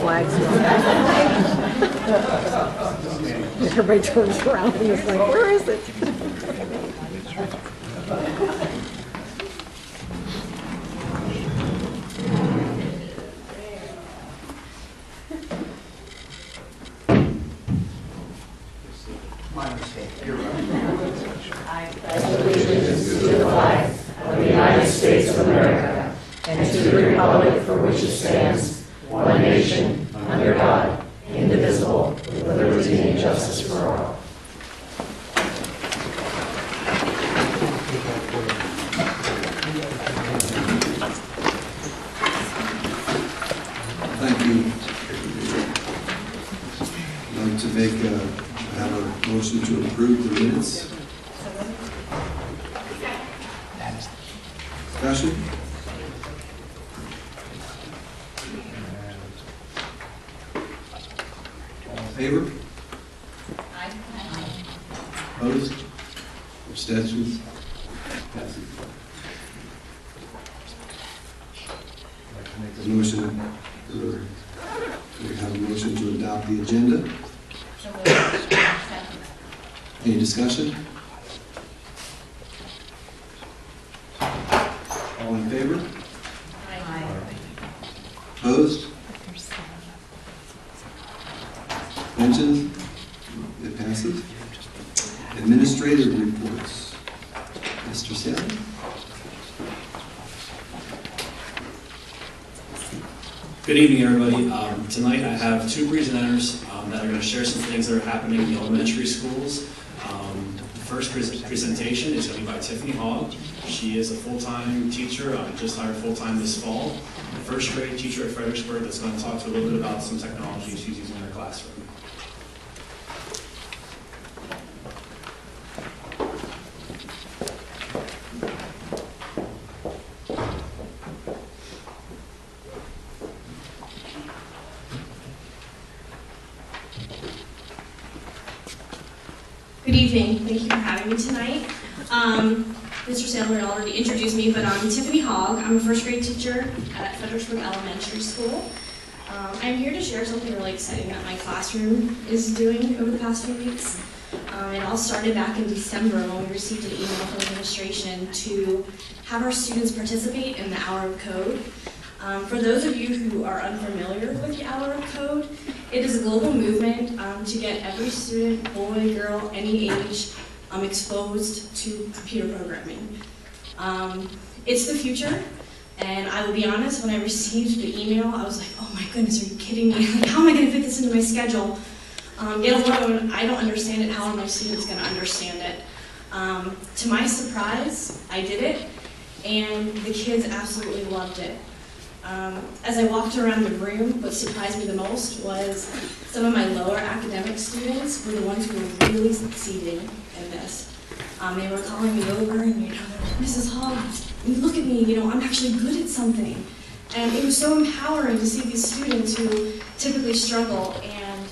flags. Everybody turns around and is like, where is it? My mistake. You're right. I pledge allegiance to the flag of the United States of America and to the republic for which it stands, one nation, under God, indivisible, with liberty and justice for all. Thank you. I'd like to have a motion to approve the minutes. Discussion? All in favor? Aye. Opposed? Abstentions? Passes. I'd like to make a motion, or we have a motion to adopt the agenda. Any discussion? All in favor? Aye. Opposed? Abstentions? It passes. Administrative reports. Mr. Salmon? Good evening, everybody. Tonight I have two presenters that are going to share some things that are happening in the elementary schools. The first presentation is going to be by Tiffany Hogg. She is a full-time teacher, just hired full-time this fall. A first grade teacher at Fredericksburg that's going to talk to you a little bit about some technology she's using in her classroom. Good evening. Thank you for having me tonight. Mr. Sandler already introduced me, but I'm Tiffany Hogg. I'm a first grade teacher at Fredericksburg Elementary School. I'm here to share something really exciting that my classroom is doing over the past few weeks. It all started back in December when we received an email from administration to have our students participate in the Hour of Code. For those of you who are unfamiliar with the Hour of Code, it is a global movement to get every student, boy, girl, any age, exposed to computer programming. It's the future, and I will be honest, when I received the email, I was like, oh my goodness, are you kidding me? Like, how am I going to fit this into my schedule? Yet alone, I don't understand it. How are my students going to understand it? To my surprise, I did it, and the kids absolutely loved it. As I walked around the room, what surprised me the most was some of my lower academic students were the ones who were really succeeding in this. They were calling me over and, they're like, Mrs. Hogg, look at me, I'm actually good at something. And it was so empowering to see these students who typically struggle and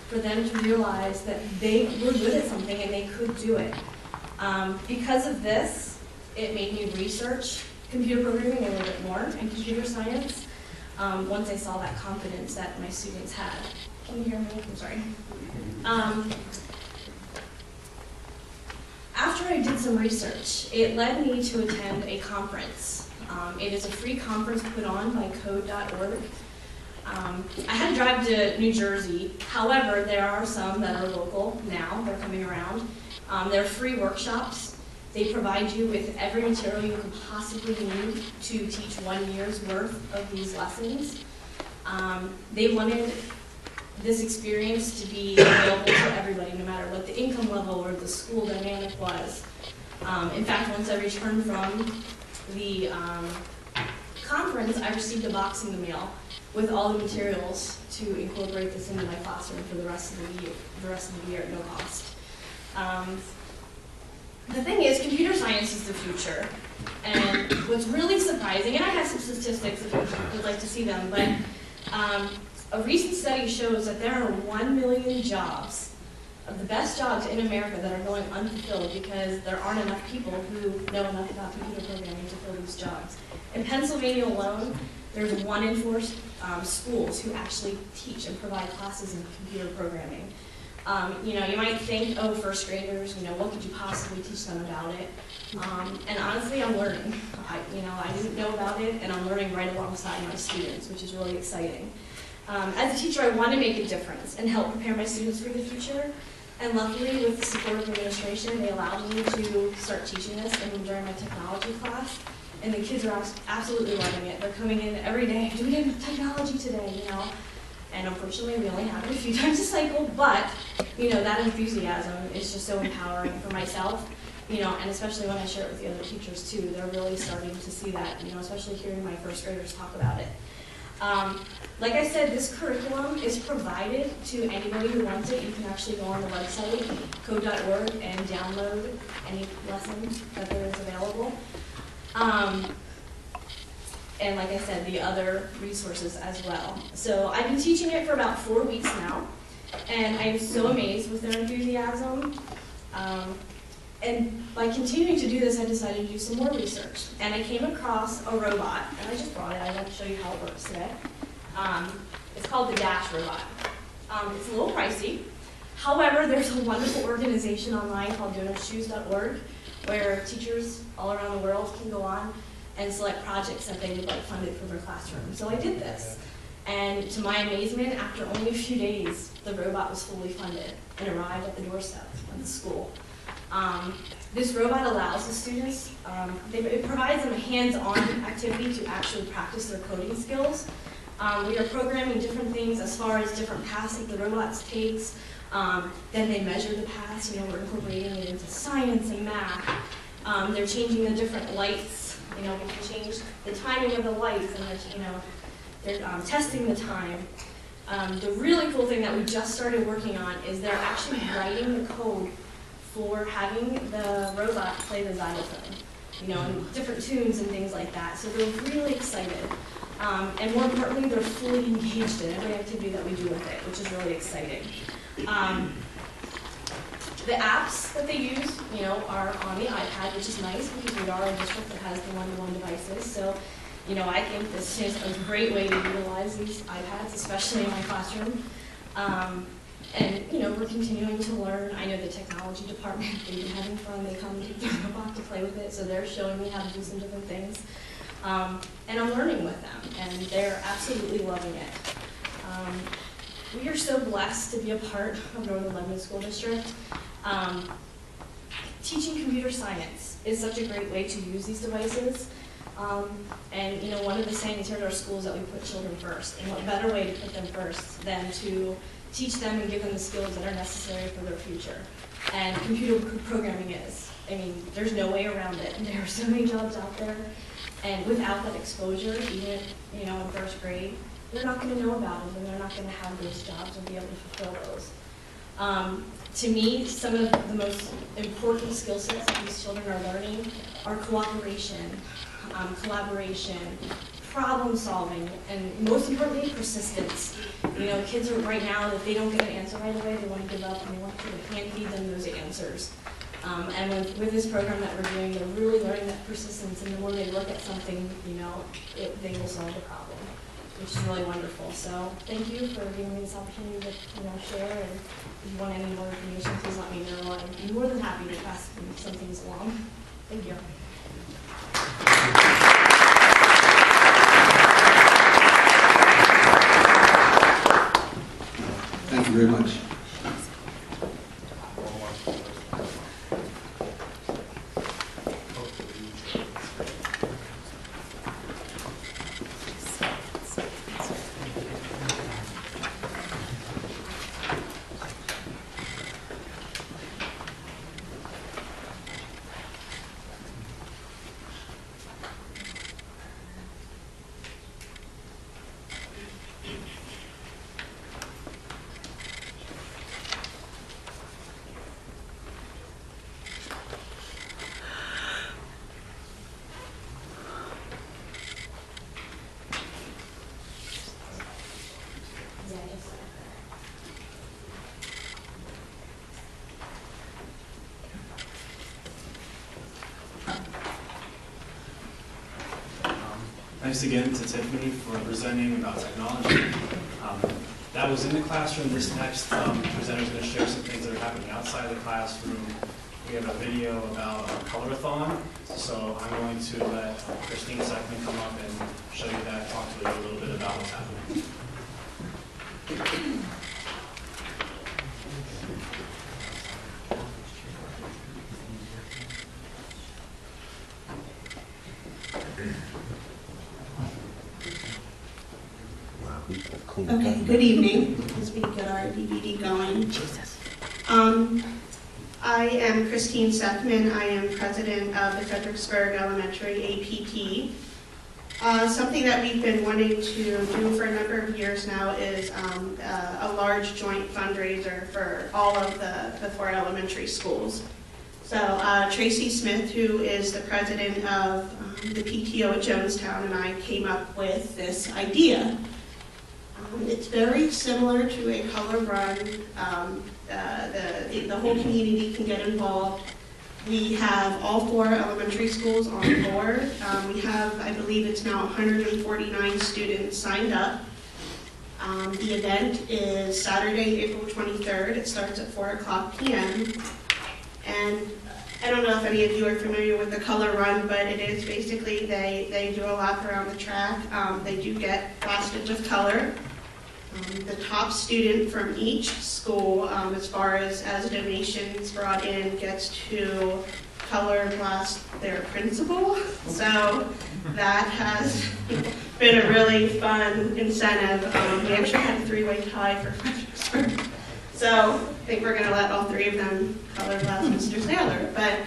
for them to realize that they were good at something and they could do it. Because of this, it made me research computer programming a little bit more and computer science once I saw that confidence that my students had. Can you hear me? I'm sorry. After I did some research, it led me to attend a conference. It is a free conference put on by code.org. I had to drive to New Jersey. However, there are some that are local now. They're coming around. They're free workshops. They provide you with every material you could possibly need to teach 1 year's worth of these lessons. They wanted this experience to be available to everybody, no matter what the income level or the school dynamic was. In fact, once I returned from the conference, I received a box in the mail with all the materials to incorporate this into my classroom for the rest of the year at no cost. The thing is, computer science is the future. And what's really surprising, and I have some statistics if you would like to see them, but a recent study shows that there are 1 million jobs of the best jobs in America that are going unfulfilled because there aren't enough people who know enough about computer programming to fill these jobs. In Pennsylvania alone, there's 1 in 4 schools who actually teach and provide classes in computer programming. You know, you might think, oh, first graders, you know, what could you possibly teach them about it? And honestly, I'm learning. I didn't know about it, and I'm learning right alongside my students, which is really exciting. As a teacher, I want to make a difference and help prepare my students for the future. And luckily, with the support of administration, they allowed me to start teaching this during my technology class. And the kids are absolutely loving it. They're coming in every day, do we have technology today, you know? And unfortunately, we only have it a few times a cycle, but, you know, that enthusiasm is just so empowering for myself, you know, and especially when I share it with the other teachers too. They're really starting to see that, you know, especially hearing my first graders talk about it. Like I said, this curriculum is provided to anybody who wants it. You can actually go on the website, code.org, and download any lessons that there is available. And like I said, the other resources as well. So I've been teaching it for about 4 weeks now, and I am so amazed with their enthusiasm. And by continuing to do this, I decided to do some more research. And I came across a robot, and I just brought it. I want to show you how it works today. It's called the Dash robot. It's a little pricey. However, there's a wonderful organization online called Jonestown, where teachers all around the world can go on and select projects that they would like funded for their classroom. So I did this. And to my amazement, after only a few days, the robot was fully funded and arrived at the doorstep of the school. This robot allows the students, it provides them a hands-on activity to actually practice their coding skills. We are programming different things as far as different paths that the robots takes. Then they measure the paths, you know, we're incorporating it into science and math. They're changing the different lights. You know, we can change the timing of the lights, and they're testing the time. The really cool thing that we just started working on is they're actually writing the code for having the robot play the xylophone, you know, and different tunes and things like that. So they're really excited. And more importantly, they're fully engaged in every activity that we do with it, which is really exciting. The apps that they use, you know, are on the iPad, which is nice because we are a district that has the one-to-one devices. So, you know, I think this is a great way to utilize these iPads, especially in my classroom. And, you know, we're continuing to learn. I know the technology department, they've been having fun. They come to the robot to play with it, so they're showing me how to do some different things. And I'm learning with them, and they're absolutely loving it. We are so blessed to be a part of Northern Lebanon School District. Teaching computer science is such a great way to use these devices. And you know, one of the sayings here at our school is that we put children first. And what better way to put them first than to teach them and give them the skills that are necessary for their future. And computer programming is. I mean, there's no way around it. There are so many jobs out there. And without that exposure, even, you know, in first grade, they're not going to know about it, and they're not going to have those jobs or be able to fulfill those. To me, some of the most important skill sets that these children are learning are cooperation, collaboration, problem solving, and most importantly, persistence. You know, kids are right now, if they don't get an answer right away, they want to give up, and they want to hand feed them those answers. And with this program that we're doing, they're really learning that persistence, and the more they look at something, you know, they will solve the problem, which is really wonderful. So thank you for giving me this opportunity to, you know, share. And if you want any more information, please let me know. I'm more than happy to pass some things along. Thank you. Thank you very much. Thanks again to Tiffany for presenting about technology. That was in the classroom. This next presenter is going to share some things that are happening outside the classroom. We have a video about a colorathon, so I'm going to let Christine Seckman come up and show you that, talk to you a little bit about what's happening. Okay, good evening, as we get our DVD going. I am Christine Seckman. I am president of the Fredericksburg Elementary APT. Something that we've been wanting to do for a number of years now is a large joint fundraiser for all of the 4 elementary schools. So Tracy Smith, who is the president of the PTO at Jonestown, and I came up with this idea. It's very similar to a color run. The whole community can get involved. We have all 4 elementary schools on board. We have, I believe it's now 149 students signed up. The event is Saturday, April 23rd. It starts at 4:00 p.m. And I don't know if any of you are familiar with the color run, but it is basically they do a lap around the track. They do get blasted with color. The top student from each school, as far as donations brought in, gets to color blast their principal. So that has been a really fun incentive. We actually had a 3-way tie for Fredericksburg. So I think we're going to let all 3 of them color blast Mr. Saylor. But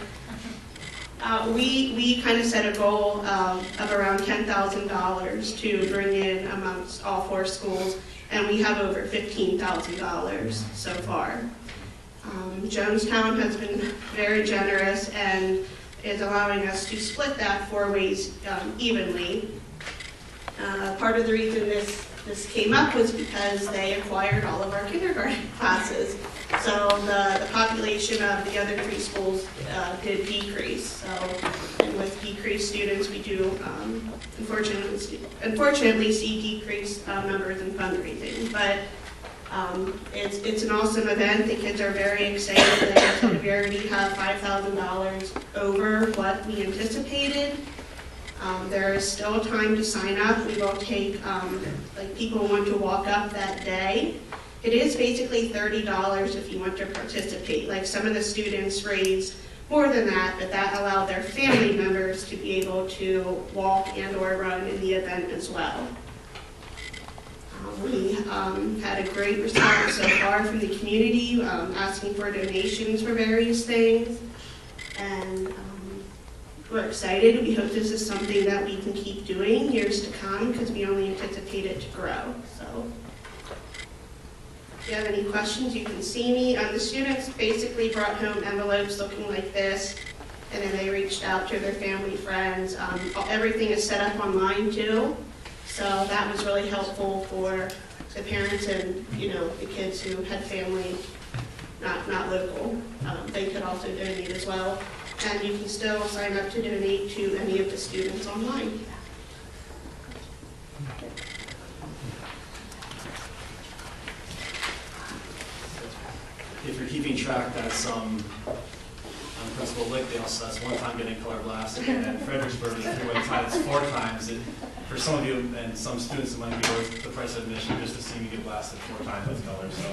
we kind of set a goal of around $10,000 to bring in amongst all 4 schools. And we have over $15,000 so far. Jonestown has been very generous and is allowing us to split that 4 ways evenly. Part of the reason this came up was because they acquired all of our kindergarten classes. So the population of the other 3 schools did decrease. So, and with decreased students, we do unfortunately see decreased numbers in fundraising. But it's an awesome event. The kids are very excited. Like I said, we already have $5,000 over what we anticipated. There is still time to sign up. We will take like people want to walk up that day. It is basically $30 if you want to participate. Like some of the students raised more than that, but that allowed their family members to be able to walk and or run in the event as well. We had a great response so far from the community, asking for donations for various things. And we're excited. We hope this is something that we can keep doing years to come because we only anticipate it to grow. So if you have any questions, you can see me. The students basically brought home envelopes looking like this, and then they reached out to their family, friends. Everything is set up online too, so that was really helpful for the parents and the kids who had family not local. They could also donate as well, and you can still sign up to donate to any of the students online. If you're keeping track, that's Principal Lickdale, so that's 1 time getting color blasted, and then Fredericksburg is 3-way tie, that's 4 times. And for some of you and some students, it might be worth the price of admission just to see me get blasted 4 times with color. So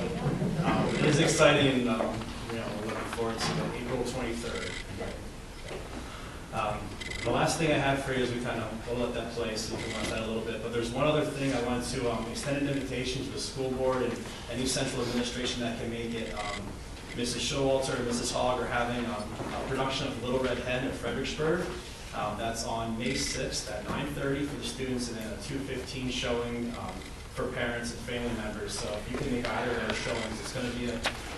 it is exciting, and we're looking forward to April 23rd. The last thing I have for you is we kind of we'll let that play so you can watch that a little bit. But there's one other thing I wanted to extend an invitation to the school board and any central administration that can make it. Mrs. Showalter and Mrs. Hogg are having a production of Little Red Hen at Fredericksburg. That's on May 6th at 9:30 for the students, and then a 2:15 showing for parents and family members. So if you can make either of those showings, it's going to be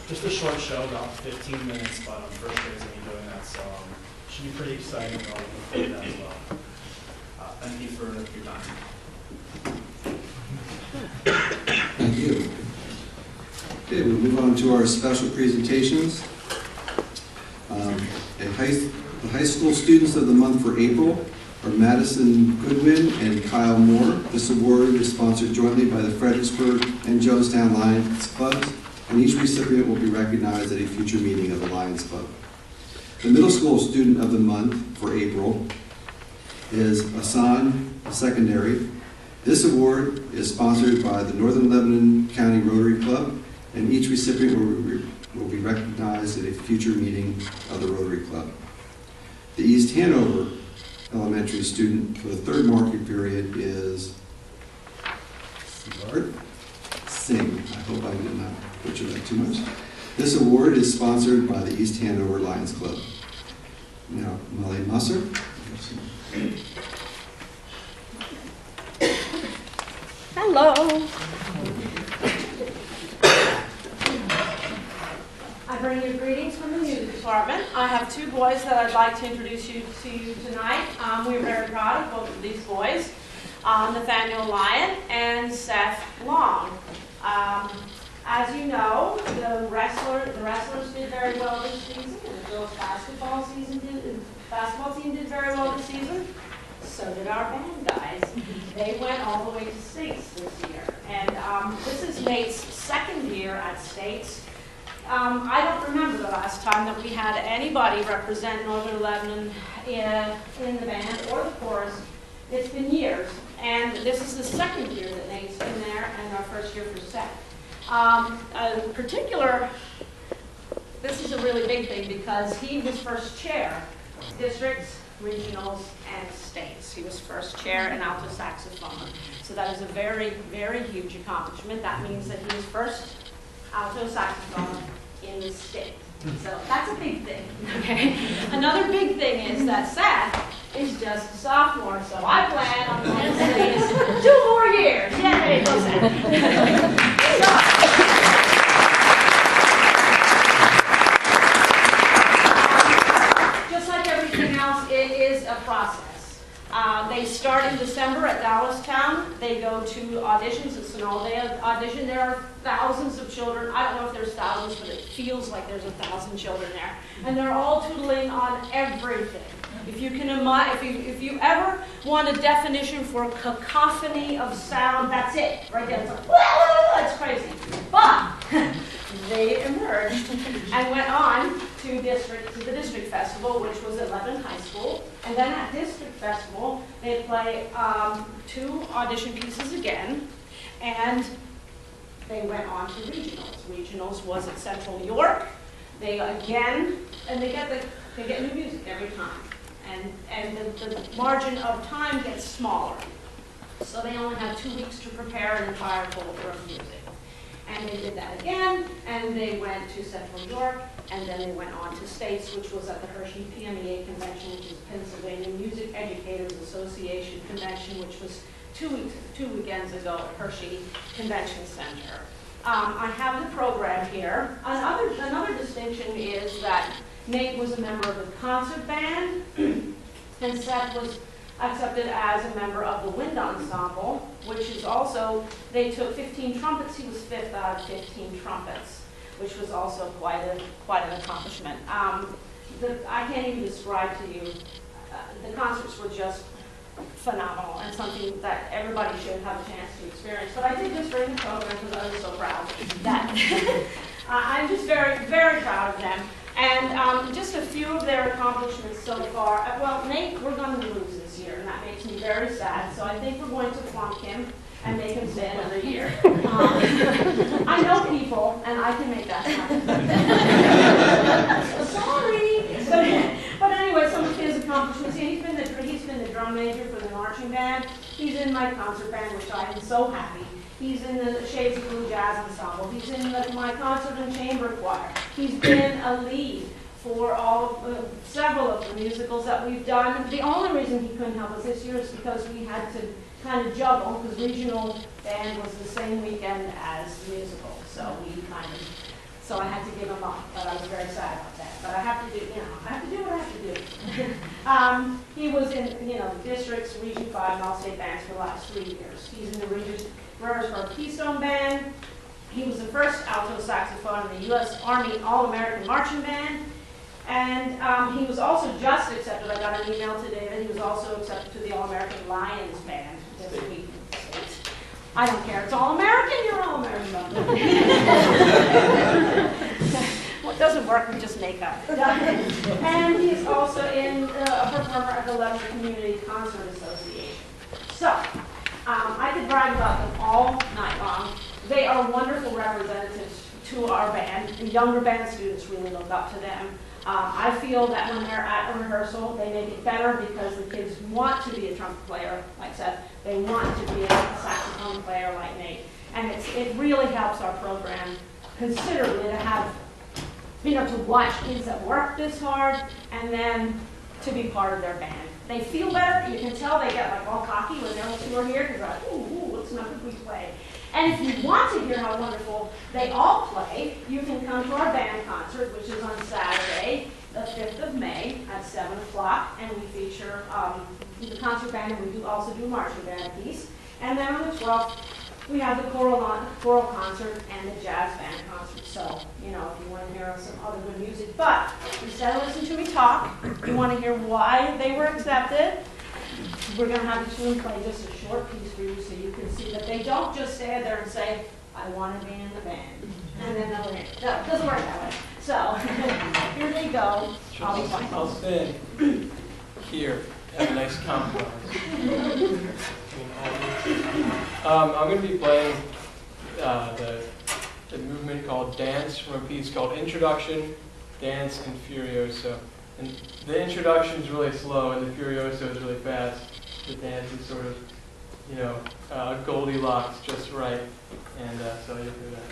just a short show, about 15 minutes, but first grade's going to be doing that. So should be pretty exciting. We're all looking forward to that as well. Thank you for your time. Thank you. Okay, we'll move on to our special presentations. The high school students of the month for April are Madison Goodwin and Kyle Moore. This award is sponsored jointly by the Fredericksburg and Jonestown Lions Clubs, and each recipient will be recognized at a future meeting of the Lions Club. The middle school student of the month for April is Asan Secondary. This award is sponsored by the Northern Lebanon County Rotary Club, and each recipient will be recognized at a future meeting of the Rotary Club. The East Hanover Elementary student for the third marking period is Siddharth Singh. I hope I did not butcher that too much. This award is sponsored by the East Hanover Lions Club. Now, Molly Musser. Hello. I bring you greetings from the music department. I have two boys that I'd like to introduce you to tonight. We're very proud of both of these boys, Nathaniel Lyon and Seth Long. As you know, the wrestlers did very well this season, and the girls' basketball team did very well this season. So did our band guys. They went all the way to states this year. And this is Nate's second year at states. I don't remember the last time that we had anybody represent Northern Lebanon in the band or the chorus. It's been years. And this is the second year that Nate's been there, and our first year for Seth. In particular, this is a really big thing because he was first chair, districts, regionals, and states. He was first chair and alto saxophone. So that is a very, very huge accomplishment. That means that he was first alto saxophone in the state. So that's a big thing, okay? Another big thing is that Seth is just a sophomore, so I plan on going to states 2 more years. Yay, go Seth. Just like everything else, it is a process. They start in December at Jonestown. They go to auditions. It's an all-day audition. There are thousands of children. I don't know if there's thousands, but it feels like there's 1,000 children there. And they're all tootling on everything. If you can if you ever want a definition for cacophony of sound, that's it. Right there. It's like, it's crazy. But they emerged and went on to the district festival, which was at Lebanon High School. And then at district festival, they play 2 audition pieces again, and they went on to regionals. Regionals was at Central York. They get new music every time, and the margin of time gets smaller. So they only have 2 weeks to prepare an entire folder of music. And they did that again, and they went to Central York, and then they went on to states, which was at the Hershey PMEA Convention, which is Pennsylvania Music Educators Association Convention, which was 2 weekends ago at Hershey Convention Center. I have the program here. Another distinction is that Nate was a member of the concert band, and Seth was accepted as a member of the wind ensemble, which is also, they took 15 trumpets. He was 5th out of 15 trumpets, which was also quite an accomplishment. I can't even describe to you, the concerts were just phenomenal and something that everybody should have a chance to experience. But I did just bring the program because I was so proud that I'm just very, very proud of them. And just a few of their accomplishments so far. Well, Nate, we're going to lose this year, and that makes me very sad. So I think we're going to flunk him and make him stay another year. I know people, and I can make that happen. Sorry. But anyway, some of his accomplishments. He's been the drum major for the marching band. He's in my concert band, which I am so happy. He's in the Shades of Blue Jazz Ensemble. He's in my concert and chamber choir. He's been a lead for several of the musicals that we've done. The only reason he couldn't help us this year is because we had to kind of juggle, because regional band was the same weekend as musical. So I had to give him up, but I was very sad about that. But I have to do what I have to do. He was in, the districts, Region 5, and all-state bands for the last 3 years. He's in the Rivers Keystone Band. He was the first alto saxophone in the U.S. Army All-American Marching Band. And he was also just accepted. I got an email today he was also accepted to the All-American Lions Band this week. I don't care. It's All-American, you're All-American. Well, it doesn't work, we just make up. And he's also a performer at the Lebanon Community Concert Association. So, I could brag about them all night long. They are wonderful representatives to our band, and younger band students really look up to them. I feel that when they're at a rehearsal, they make it better because the kids want to be a trumpet player, like Seth. They want to be a saxophone player like Nate. And it really helps our program considerably to have, to watch kids that work this hard and then to be part of their band. They feel better. You can tell they get like all cocky when they're two are here because they're like, ooh, it's not good we play. And if you want to hear how wonderful they all play, you can come to our band concert, which is on Saturday, the 5th of May at 7 o'clock, and we feature the concert band, and we also do marching band piece. And then on the 12th, we have the choral concert and the jazz band concert. So, if you want to hear some other good music. But instead of listening to me talk, you want to hear why they were accepted. We're going to have each one play just a short piece for you so you can see that they don't just stand there and say, I want to be in the band. And then they'll hear. No, it doesn't work that way. So, here they go. I'll stand here. Have a nice compromise. I'm going to be playing the movement called Dance from a piece called Introduction, Dance, and Furioso. And the introduction is really slow, and the Furioso is really fast. The dance is sort of, Goldilocks just right. And so you'll hear that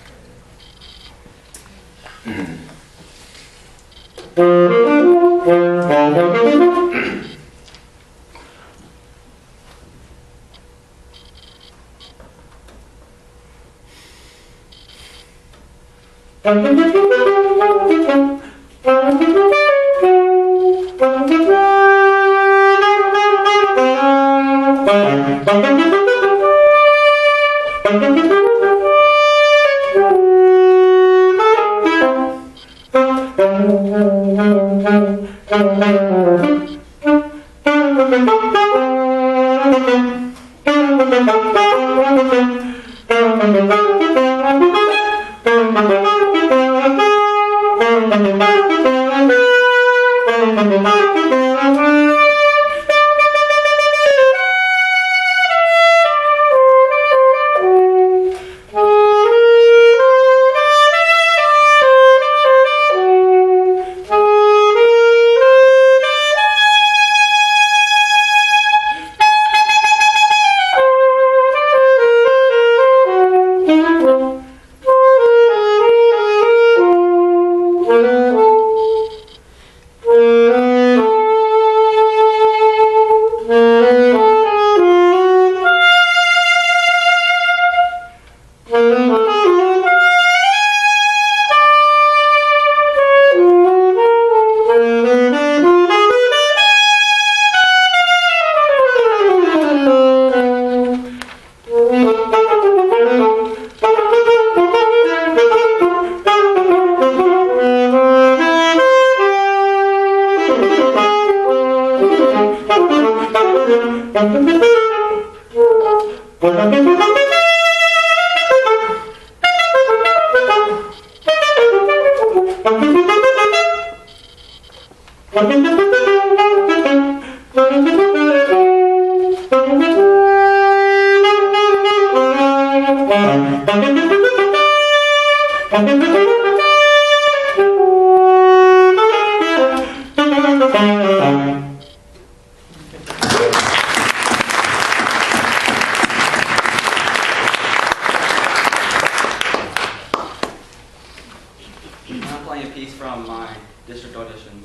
I'm playing a piece from my district audition.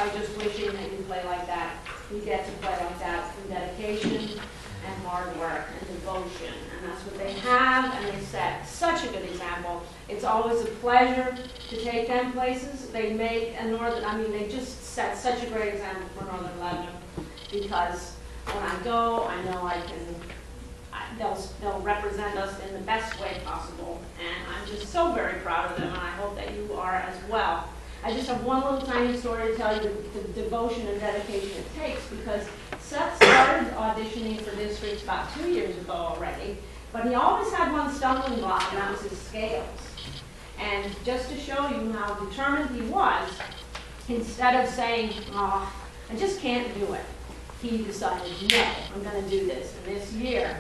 by just wishing that you play like that. You get to play like that through dedication and hard work and devotion, and that's what they have, and they set such a good example. It's always a pleasure to take them places. They make a they just set such a great example for Northern Lebanon, because when I go, I know they'll represent us in the best way possible, and I'm just so very proud of them, and I hope that you are as well. I just have one little tiny story to tell you the devotion and dedication it takes, because Seth started auditioning for districts about 2 years ago already, but he always had one stumbling block, and that was his scales. And just to show you how determined he was, instead of saying, oh, I just can't do it, he decided, no, I'm going to do this. And this year,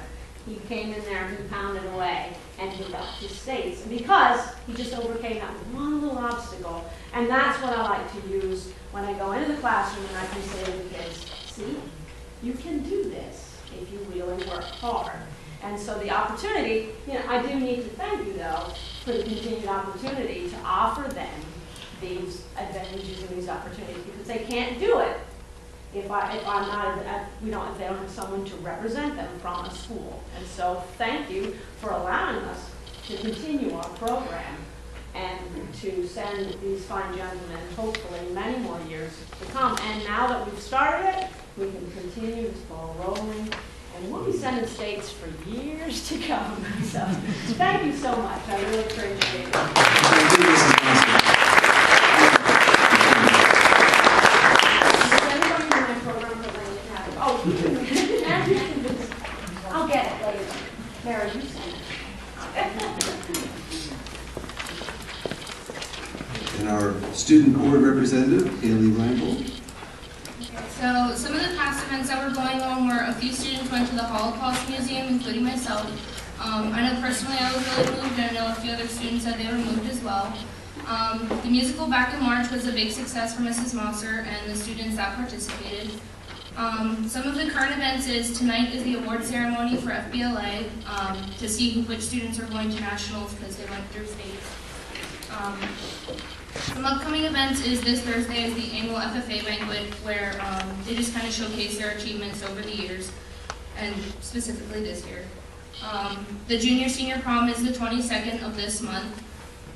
he came in there, he pounded away, and he got his states. Because he just overcame that one little obstacle. And that's what I like to use when I go into the classroom and I can say to the kids, see, you can do this if you really work hard. And so the opportunity, I do need to thank you, though, for the continued opportunity to offer them these advantages and these opportunities, because they can't do it if they don't have someone to represent them from a school. And so thank you for allowing us to continue our program and to send these fine gentlemen, hopefully many more years to come. And now that we've started it, we can continue this ball rolling, and we'll be sending states for years to come. So thank you so much. I really appreciate it. I'll get it later. Mary, you send it. And our student board representative, Haley Reinbold. So some of the past events that were going on were a few students went to the Holocaust Museum, including myself. I know personally I was really moved, and I know a few other students said they were moved as well. The musical Back in March was a big success for Mrs. Mosser and the students that participated. Some of the current events is tonight is the award ceremony for FBLA to see which students are going to nationals because they went through states. Some upcoming events is this Thursday is the annual FFA banquet where they just kind of showcase their achievements over the years, and specifically this year. The junior-senior prom is the 22nd of this month,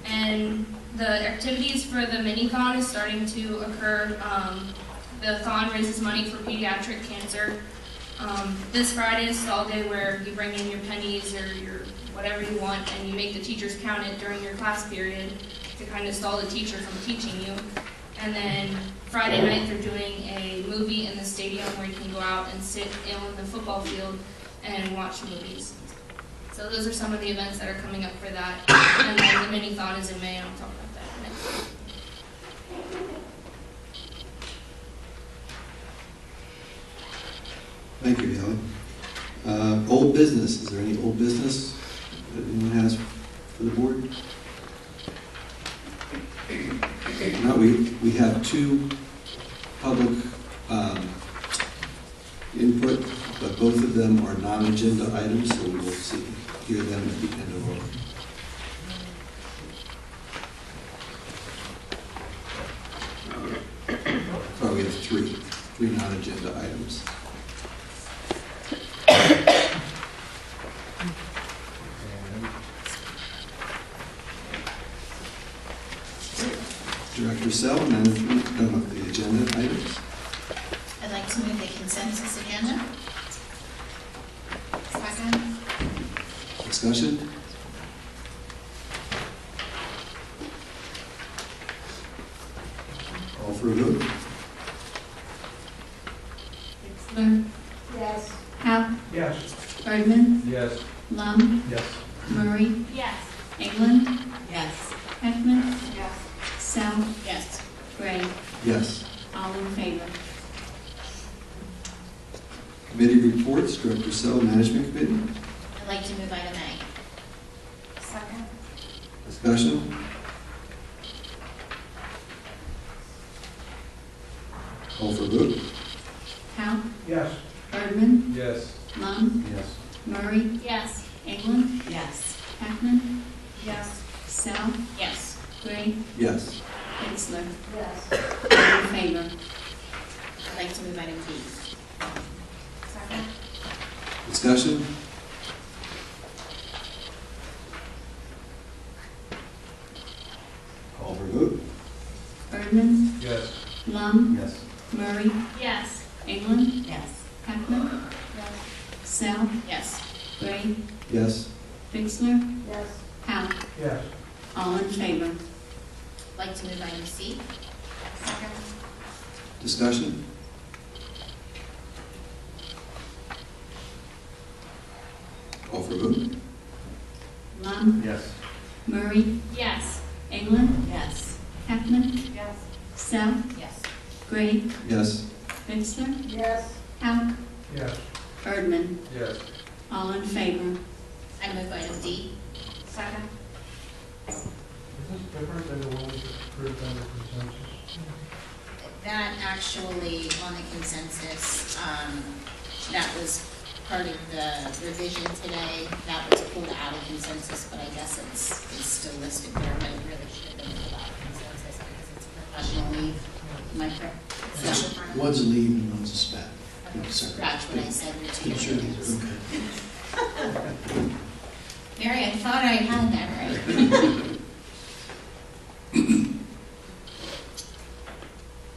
and the activities for the mini-thon is starting to occur. The thon raises money for pediatric cancer. This Friday is all day where you bring in your pennies or your whatever you want, and you make the teachers count it during your class period to kind of stall the teacher from teaching you. And then Friday night they're doing a movie in the stadium where you can go out and sit on the football field and watch movies. So those are some of the events that are coming up for that. And then the mini-thon is in May, and I'll talk about that next. Thank you, Haley. Old business. Is there any old business that anyone has for the board? No, we have two public input, but both of them are non-agenda items, so we will hear them at the end of our. Sorry, we have three non-agenda items. Director Sell, management of the agenda items. I'd like to move the consensus agenda. Second. Discussion? Call for a vote. Wexler. Yes. Howe. Yes. Erdman. Yes. Lum. Yes. Murray. Yes. England. Yes. Heckman. Yes. Sell. Yes. Gray. Yes. All in favor. Committee reports, Director Sell, Management Committee. I'd like to move item A. Second. Discussion? Call for a vote. Howe. Yes. Erdman. Yes. Lum. Yes. Murray. Yes. England. Yes. Heckman. Yes. Sell. Yes. Gray. Yes. Bixler. Yes. All in favor? I'd like to move item D. Second. Discussion? Call for vote. Erdman, Yes. Lund, Yes. Murray, Yes. England, Yes. Heckman, Sell, Yes. Gray, Yes. Bixler, Yes. Howe. Yes. All in favor? I'd like to move item C. Second. Discussion? Call for vote. Lund, Yes. Murray, Yes. England, Yes. Heckman, Yes. Sell, Yes. Gray, Yes. Bixler, Yes. Howe, Yes. Erdman. Yes. All in favor? I move item D. Second. Is this different than the one we approved under consensus? That actually, on the consensus, that was part of the revision today. That was pulled out of consensus, but I guess it's still listed there, but it really should have been pulled out of consensus because it's professional leave. Am I correct? One's a leave and one's a spat. Scratch what I said, you're two Sure, different things. okay. Mary, I thought I had that right.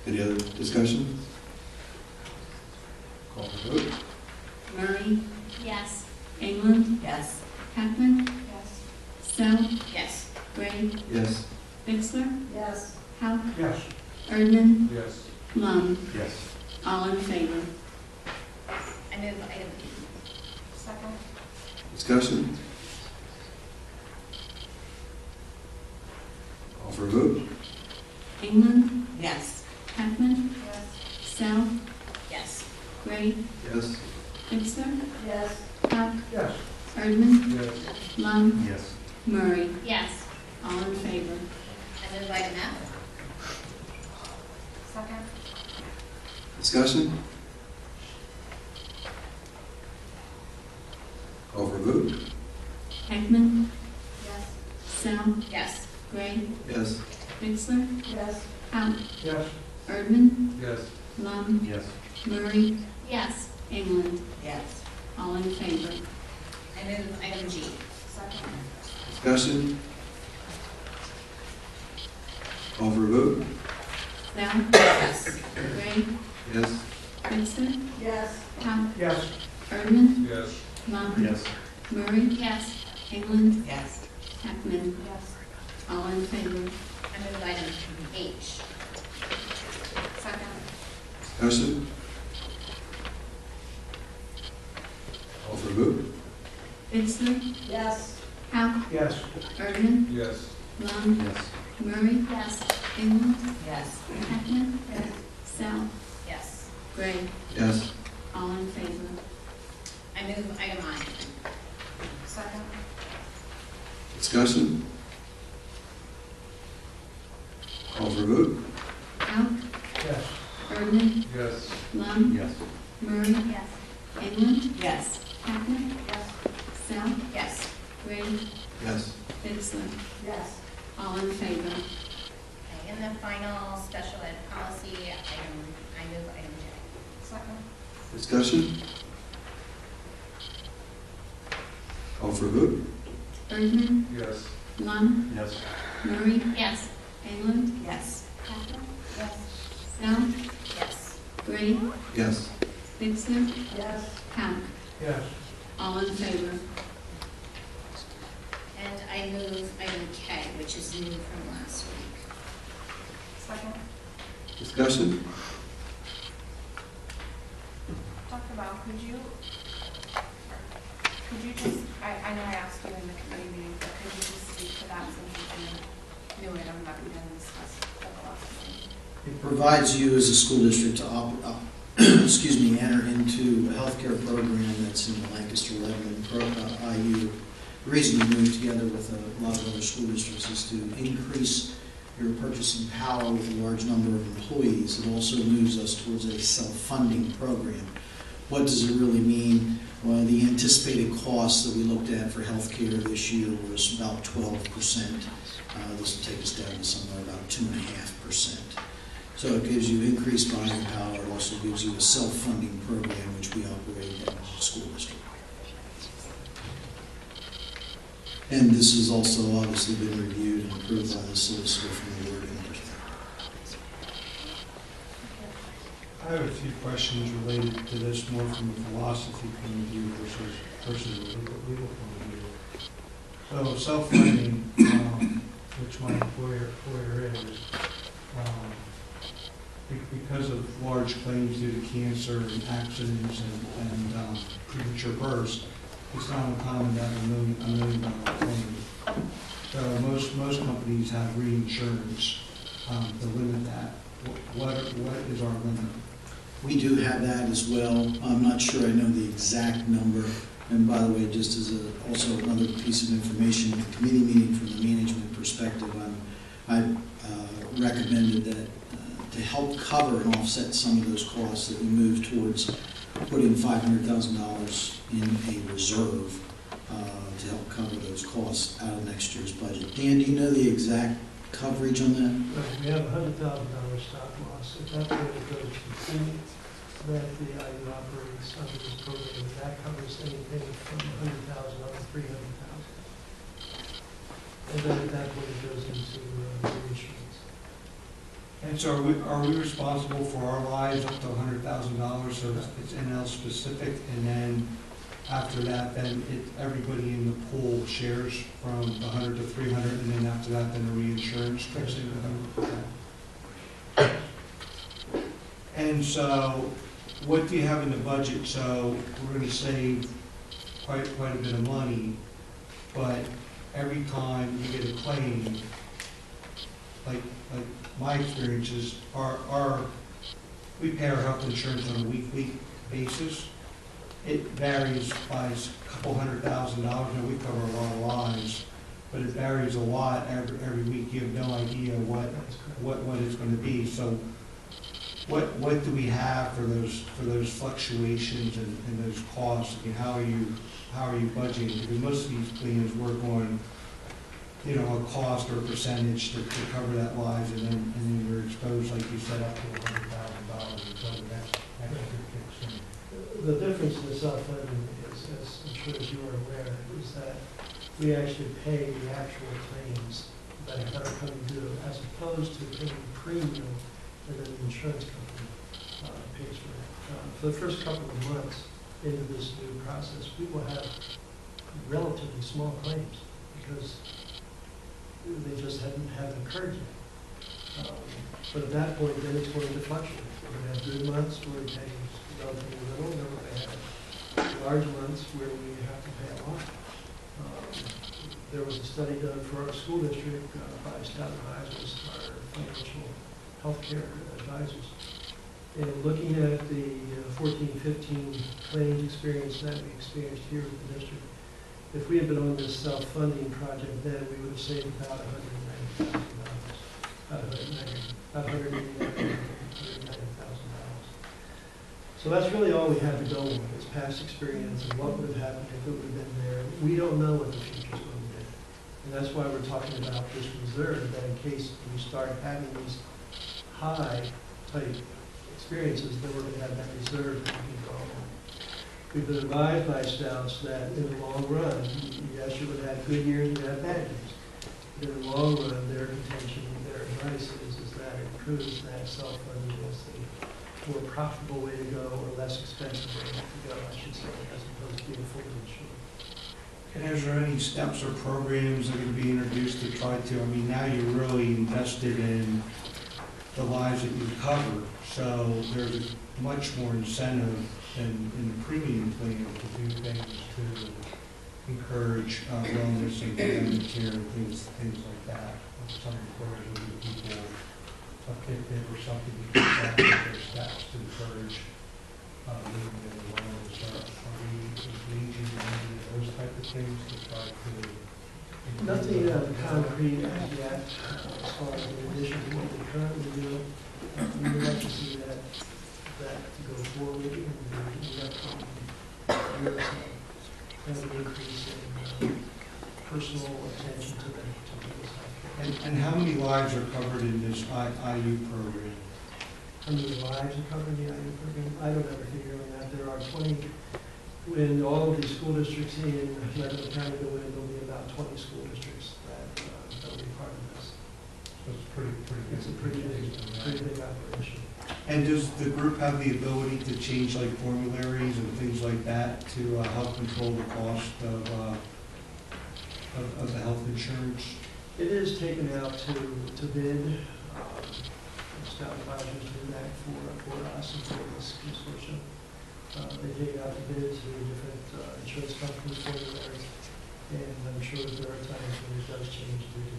Any other discussion? Call for vote. Murray, Yes. England, Yes. Heckman, Yes. Sell, Yes. Gray, Yes. Bixler, Yes. Howe, Yes. Erdman, Yes. Lund. Yes. All in favor? I move item E. Second. Discussion? Call for vote. England, Yes. Heckman, Yes. Sell, Yes. Gray, Yes. Bixler, Yes. Howe, Yes. Erdman, Yes. Lund, Yes. Murray. Yes. All in favor? I move item F. Second. Discussion? Call for vote. Heckman, Yes. Sell, Yes. Gray, Yes. Bixler, Yes. Howe, Yes. Erdman, Yes. Lund, Yes. Murray, Yes. England. Yes. All in favor? I move item G. Second. Discussion? Call for vote. Sell, Yes. Gray, Yes. Bixler, Yes. Howe, Yes. Erdman, Yes. Lund, Yes. Murray, Yes. England, Yes. Heckman. Yes. All in favor? I move item H. Second. Discussion? Call for vote. Bixler, Yes. Howe, Yes. Erdman, Yes. Lund, Yes. Murray, Yes. England, Yes. Heckman, Yes. Sell, Yes. Gray. Yes. All in favor? I move item I. Second. Discussion? Call for vote. Howe, Yes. Erdman, Yes. Lund, Yes. Murray, Yes. England, Yes. Heckman, Yes. Sell, Yes. Gray, Yes. Bixler. Yes. All in favor? Okay, and the final special ed policy item, I move item J. Second. Discussion? Call for vote. Erdman, Yes. Lund, Yes. Murray, Yes. England, Yes. Heckman, Yes. Sell, Yes. Gray, Yes. Bixler, Yes. Howe. Yes. All in favor? And I move item K, which is new from last week. Second. Discussion? Dr. Bell, could you just, I know I asked you in the committee meeting, but could you just speak to that since it's a new item that we didn't discuss at the last meeting? It provides you as a school district to enter into a healthcare program that's in the Lancaster-Lebanon IU. The reason we moved together with a lot of other school districts is to increase your purchasing power with a large number of employees. It also moves us towards a self-funding program. what does it really mean? Well, the anticipated costs that we looked at for healthcare this year was about 12%. This will take us down to somewhere about 2.5%. So it gives you increased buying power. It also gives you a self-funding program, which we operate in the school district. And this has also obviously been reviewed and approved by the solicitor from the Board of Enforcement. I have a few questions related to this more from a philosophy point of view versus a legal point of view. So self-funding, which my employer is, because of large claims due to cancer and accidents and premature births, it's not uncommon to have a million claim. So most companies have reinsurance to limit that. What is our limit? We do have that as well. I'm not sure I know the exact number. And by the way, just as also another piece of information, at the committee meeting from the management perspective, I recommended that to help cover and offset some of those costs that we move towards putting $500,000 in a reserve to help cover those costs out of next year's budget. Dan, do you know the exact coverage on that? We have a $100,000 stop loss. If that were to go to the pool that the IU operates under this program, that covers anything from $100,000 up to $300,000. And then at that point it goes into insurance. And so are we responsible for our lives up to $100,000 so that it's NL specific, and then after that, then everybody in the pool shares from 100 to 300, and then after that, then the reinsurance kicks in 100%. And so, what do you have in the budget? So we're going to save quite a bit of money, but every time you get a claim, like my experience is, we pay our health insurance on a weekly basis. It varies by a couple $100,000. Now we cover a lot of lives, but it varies a lot every week. You have no idea what it's going to be. So, what do we have for those fluctuations and those costs? I mean, how are you budgeting? Because most of these plans work on, a cost or a percentage to cover that lives, and then you're exposed, like you said, up to $100,000 until the next year kicks in. The difference in the self-funding is, as I'm sure as you are aware, is that we actually pay the actual claims that are coming due, as opposed to paying premium that an insurance company pays for. For the first couple of months into this new process, we will have relatively small claims because they just haven't occurred yet. But at that point, then it's going to fluctuate. We're going to have good months where we pay relatively little, then we're going to have large months where we have to pay a lot. There was a study done for our school district by staff advisors, our financial healthcare advisors, and looking at the 14-15 claims experience that we experienced here at the district. If we had been on this self-funding project then, we would have saved about $190,000. So that's really all we have to go on, is past experience and what would have happened if it would have been there. We don't know what the future is going to be. And that's why we're talking about this reserve, that in case we start having these high type experiences, then we're going to have that reserve that we can go on. We've been advised by scouts that in the long run, yes, you would have good years, you would have bad years. But in the long run, their contention, their advice is that it proves that self-funding is the more profitable way to go, or less expensive way to go, I should say, as opposed to being fully insured. And is there any steps or programs that are going to be introduced to try to, now you're really invested in the lives that you cover, so there's much more incentive than in the premium plan to do things to encourage wellness and preventive care and things like that. Some employers will give people a Fitbit or something to get back with their staff to encourage living in wellness. Are we engaging in any of those type of things to try to? Nothing concrete as yet, as far as in addition to what we currently do. We would like to see that that to go forward in the upcoming years. Have an increase in personal attention to people's health. And how many lives are covered in this IU program? How many lives are covered in the IU program? I don't have a figure on that. There are 20, in all of these school districts in Lebanon County, there'll be about 20 school districts that will be part of this. So it's pretty good. It's a pretty big operation. And does the group have the ability to change like formularies and things like that to help control the cost of the health insurance? It is taken out to bid. Scout advisors do that for us and for this consortium. They take it out to bid to different insurance companies formularies, and I'm sure that there are times when it does change due to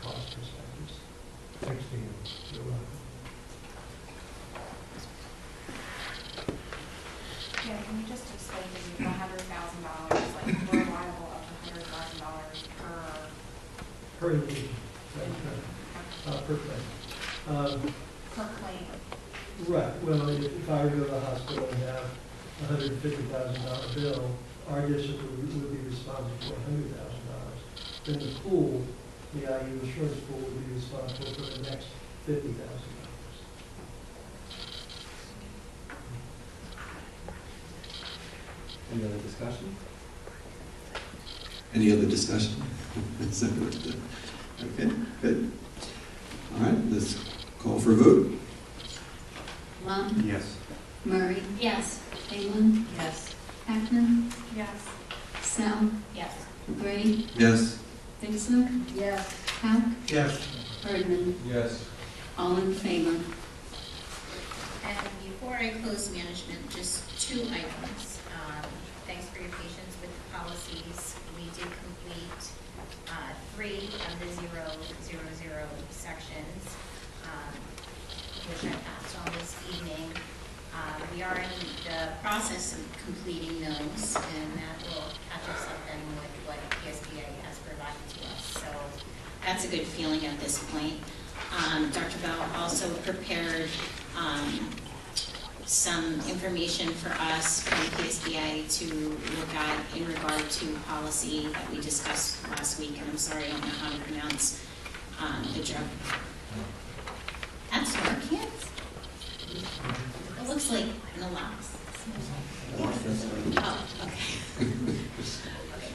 cost perspectives. Thanks, Dan. You're welcome. Yeah, can you just explain to me the $100,000, like we're liable up to $100,000 Per individual, per claim. per claim? Right, well, if I were to go to the hospital and have a $150,000 bill, our district would be responsible for $100,000. Then the pool, the IU insurance pool, would be responsible for the next $50,000. Any other discussion? Any other discussion? Okay, good. All right, let's call for a vote. Lund, Yes. Murray, Yes. England, Yes. Hackman, Yes. Sell, Yes. Gray, Yes. Dixler, Yes. Howe, Yes. Erdman, Yes. all in favor. And before I close management, just 2 items. Thanks for your patience with the policies. We did complete 3 of the 000 sections, which I passed on this evening. We are in the process of completing those, and that will catch us up then with what PSBA has provided to us. So that's a good feeling at this point. Dr. Bell also prepared some information for us from PSBA to look at in regard to policy that we discussed last week, and I'm sorry, I don't know how to pronounce the drug. That's Narcan? It looks like naloxone. Oh, okay.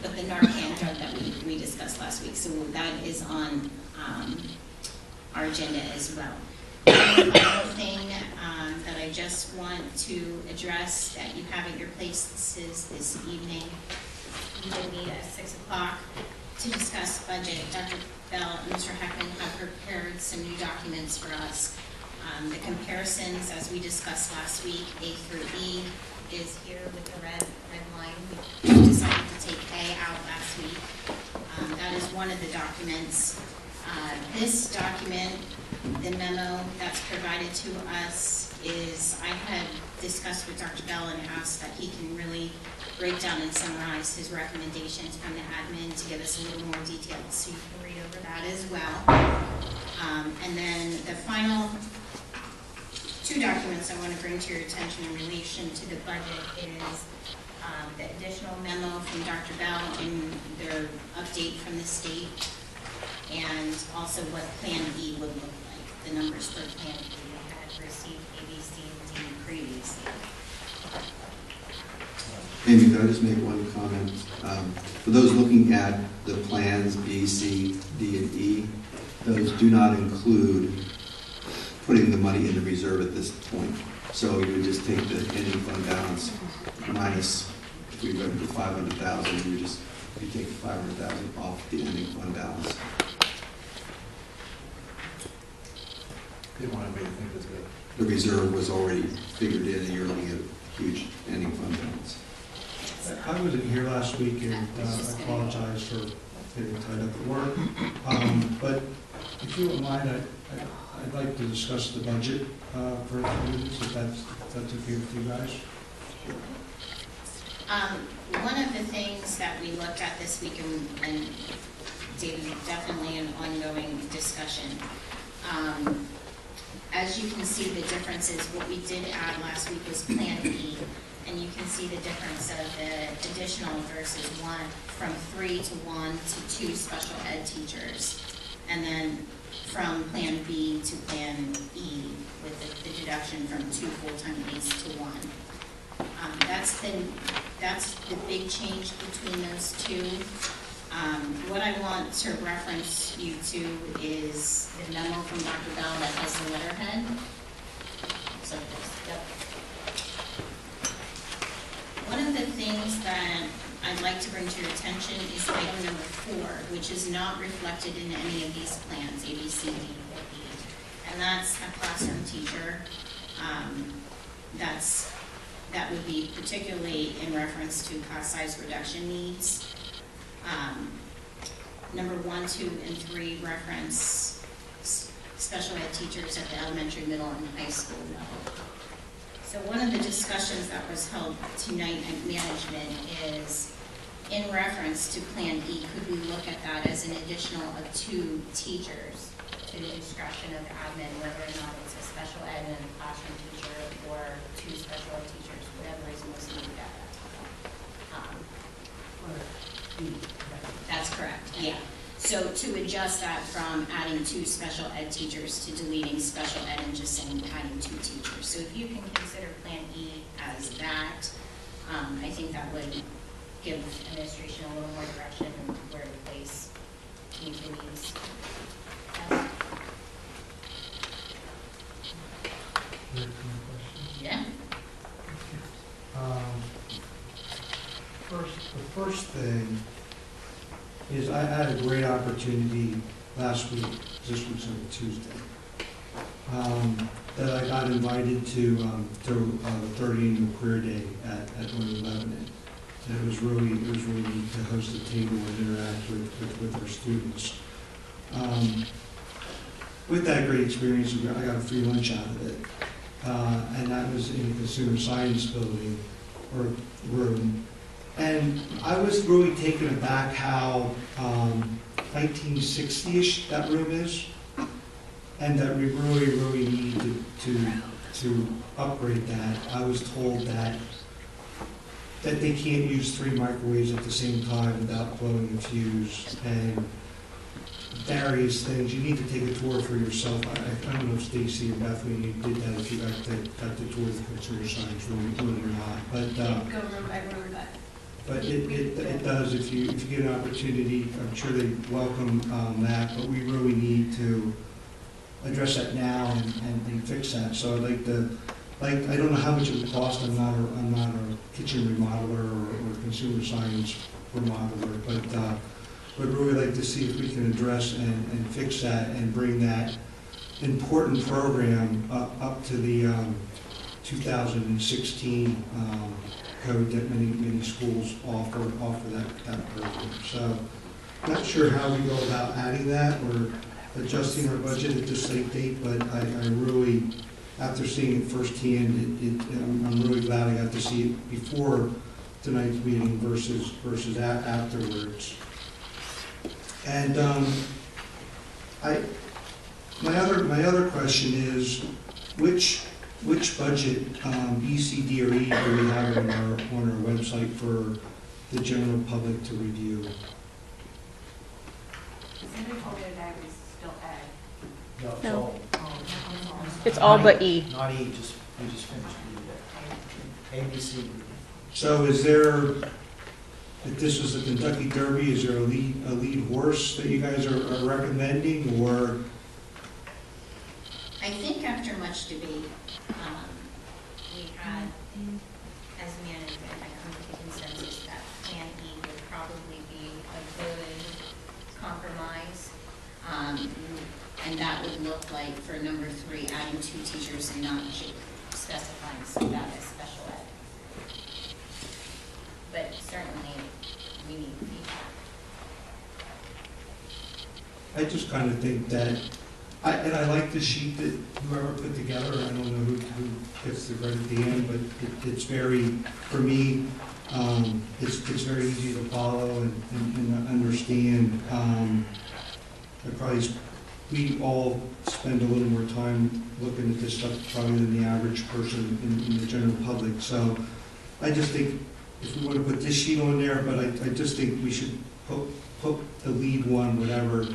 But the Narcan drug that we discussed last week, so that is on our agenda as well. The final thing that I just want to address that you have at your places this evening, we will meet at 6 o'clock to discuss budget. Dr. Bell and Mr. Heckman have prepared some new documents for us. The comparisons, as we discussed last week, A through E, is here with the red line. We decided to take A out last week. That is one of the documents. This document, the memo that's provided to us, is I had discussed with Dr. Bell and asked that he can really break down and summarize his recommendations from the admin to give us a little more detail, so you can read over that as well. And then the final 2 documents I want to bring to your attention in relation to the budget is the additional memo from Dr. Bell and their update from the state, and also what Plan E would look like, the numbers for Plan E. We had received A, B, C, and D previously. Amy, could I just make one comment? For those looking at the plans B, C, D, and E, those do not include putting the money in the reserve at this point. So you would just take the ending fund balance minus, if we go to 500,000, you take 500,000 off the ending fund balance. Didn't want anybody to think that's good. The reserve was already figured in, and you're looking at a huge ending fund balance. I wasn't here last week, and I apologize for getting tied up at work. But if you don't mind, I'd like to discuss the budget for a few minutes, if that's okay with you guys. One of the things that we looked at this week, and David, definitely an ongoing discussion, as you can see, the differences, what we did add last week was Plan E, and you can see the difference of the additional versus one, from 3 to 1 to 2 special ed teachers, and then from Plan B to Plan E with the deduction from 2 full-time aides to 1. That's the big change between those two. What I want to reference you to is the memo from Dr. Bell that has the letterhead. So this, yep. One of the things that I'd like to bring to your attention is item number 4, which is not reflected in any of these plans, A, B, C, D, or E. And that's a classroom teacher. That would be particularly in reference to class size reduction needs. Number 1, 2, and 3 reference special ed teachers at the elementary, middle, and high school level. So one of the discussions that was held tonight at management is in reference to Plan E, could we look at that as an additional of 2 teachers to the discretion of admin, whether or not it's a special ed and a classroom teacher or 2 special ed teachers, whatever is most needed at that time. That's correct, yeah. So to adjust that from adding 2 special ed teachers to deleting special ed and just saying adding 2 teachers. So if you can consider Plan E as that, I think that would give administration a little more direction and where to place future needs. Yeah. The first thing is I had a great opportunity last week, this was on Tuesday, that I got invited to the 30 annual career day at Lebanon. And it was really neat to host a table and interact with our students. With that great experience, I got a free lunch out of it. And that was in the consumer science building or room. And I was really taken aback how 1960-ish that room is, and that we really need to upgrade that. I was told that they can't use 3 microwaves at the same time without blowing the fuse, and various things. You need to take a tour for yourself. I don't know if Stacy and Bethany did that, if you got the tour of the consumer science room or not. But Go room by room, but it does, if you get an opportunity, I'm sure they welcome that, but we really need to address that now and fix that. So I'd like to, I don't know how much it would cost, I'm not a kitchen remodeler or consumer science remodeler, but would really like to see if we can address and fix that and bring that important program up to the 2016 code that many schools offer that program. So not sure how we go about adding that or adjusting our budget at this late date, but I really, after seeing it firsthand, I'm really glad I got to see it before tonight's meeting versus afterwards. And my other question is, which budget, B, C, D, or E, do we have on our website for the general public to review? Somebody told me today we still ed. No, it's No. all. It's all but E. Not E, we just finished E. A, B, C. So is there, if this was the Kentucky Derby, is there a lead horse that you guys are recommending, or? I think after much debate, we had, as management, I come to the consensus that Plan E would probably be a good compromise. And that would look like, for number 3, adding 2 teachers and not specifying that as special ed. But certainly, we need feedback. I just kind of think that, and I like the sheet that whoever put together, I don't know who gets the credit at the end, but it's very, for me, it's very easy to follow and understand. I probably we all spend a little more time looking at this stuff probably than the average person in the general public. So I just think if we want to put this sheet on there, but I just think we should put the lead one, whatever,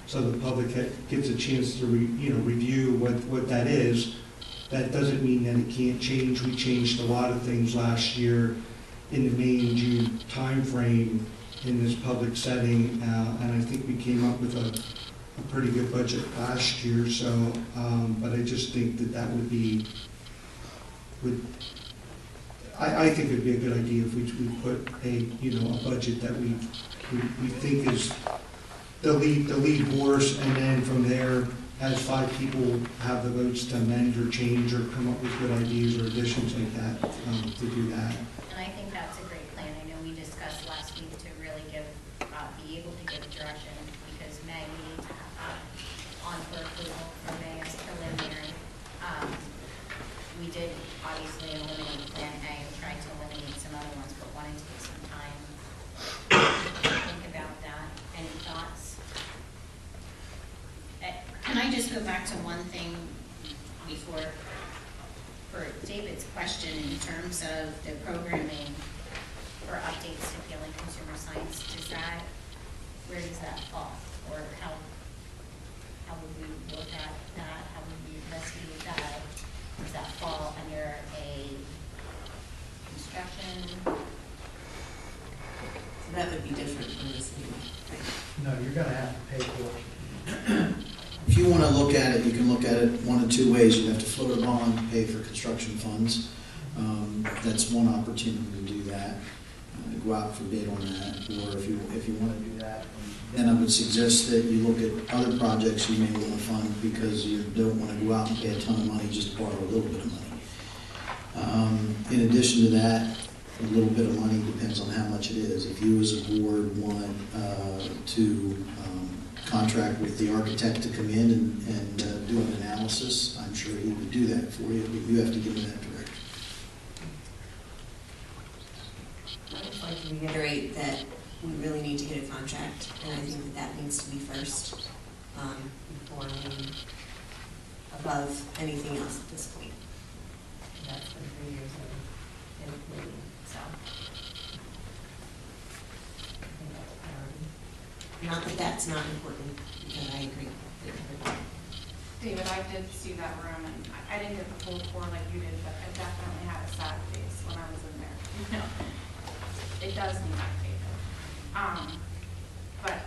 so the public gets a chance to review what that is. That doesn't mean that it can't change. We changed a lot of things last year in the May and June timeframe in this public setting, and I think we came up with a pretty good budget last year. So, but I just think that I think it'd be a good idea if we put a budget that we think is the lead horse, and then from there, as 5 people have the votes to amend or change or come up with good ideas or additions like that, to do that. And I think that's a great plan. I know we discussed last week to really be able to give direction, because Maggie, on for approval from May as preliminary, we did obviously eliminate Plan A and tried to eliminate some other ones, but wanted to take some time to think about that. Any thoughts? Can I just go back to one thing before, for David's question in terms of the programming for updates to Failing Consumer Science? Where does that fall? Or how would we look at that? How would we investigate that? Does that fall under a construction? So that would be different from this meeting, right? No, you're gonna have to pay for it. If you want to look at it, you can look at it one of two ways. You have to float a bond, pay for construction funds. That's one opportunity to do that. Go out for bid on that. Or if you want to do that, then I would suggest that you look at other projects you may want to fund, because you don't want to go out and pay a ton of money just to borrow a little bit of money. In addition to that, a little bit of money depends on how much it is. If you as a board want to contract with the architect to come in and do an analysis, I'm sure he would do that for you, but you have to give him that direction. I would like to reiterate that we really need to get a contract, and I think that needs to be first, before we above anything else at this point. That's been 3 years in waiting, so. I think that's a priority. Not that that's not important, because I agree with everybody. David, I did see that room, and I didn't get the full tour like you did, but I definitely had a sad face when I was in there. You know, it does need updated. But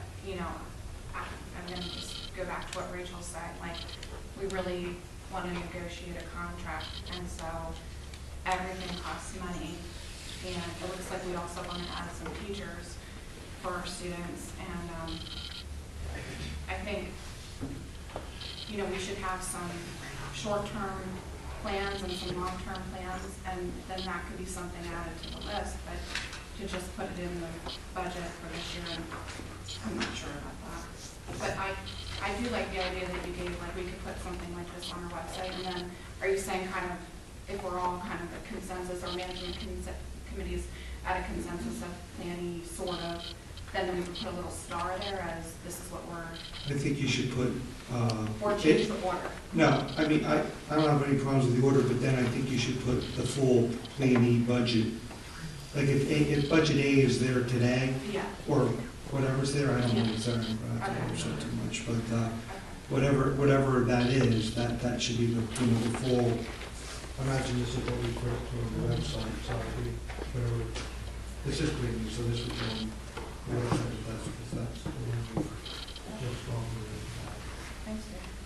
I'm going to just go back to what Rachel said. Like, we really want to negotiate a contract, and so everything costs money, and it looks like we also want to add some teachers for our students, and I think we should have some short-term plans and some long-term plans, and then that could be something added to the list. But to just put it in the budget for this year, I'm not sure about that. But I do like the idea that you gave, like we could put something like this on our website, and then are you saying kind of if we're all kind of a consensus, or management committees at a consensus of planning sort of, then we would put a little star there as this is what we're. I think you should put. Or change the order. No, I mean, I don't have any problems with the order, but then I think you should put the full Plan E budget. Like if budget A is there today, yeah, or whatever's there, I don't know what's there, I don't say too much, but whatever that is, that should be the full. Imagine this is what we put on the website, so whatever. This is great, so this would go on the website, that's the one we feel strongly about. Thanks, Dave.